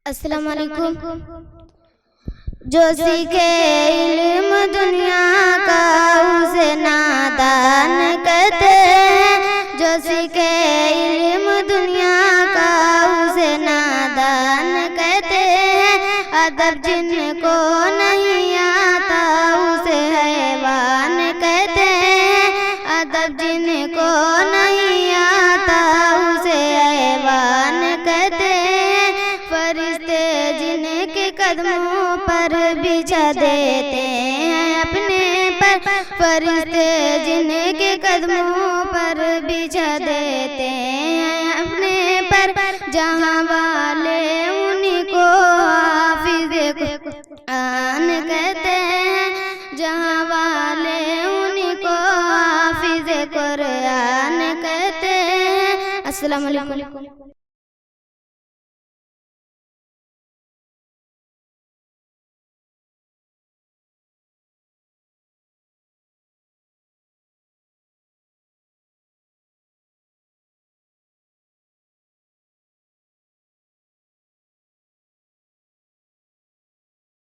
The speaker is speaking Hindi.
अस्सलाम वालेकुम। जो सीखे इल्म दुनिया का उसे नादान कहते हैं। जो सीखे इल्म दुनिया का उसे नादान कहते हैं। अदब जिनको नहीं आता उसे हैवान कहते हैं। अदब जिनको नहीं आता उसे हैवान कहते हैं। फरिश्ते जिनके कदमों पर बिछा देते हैं अपने पर। फरिश्ते जिनके कदमों पर बिछा देते हैं अपने पर। जहाँ वाले उन्हीं को हाफिज़े कुरान कहते हैं। जहाँ वाले उन्हीं को हाफिज़े कुरान कहते हैं। अस्सलाम वालेकुम।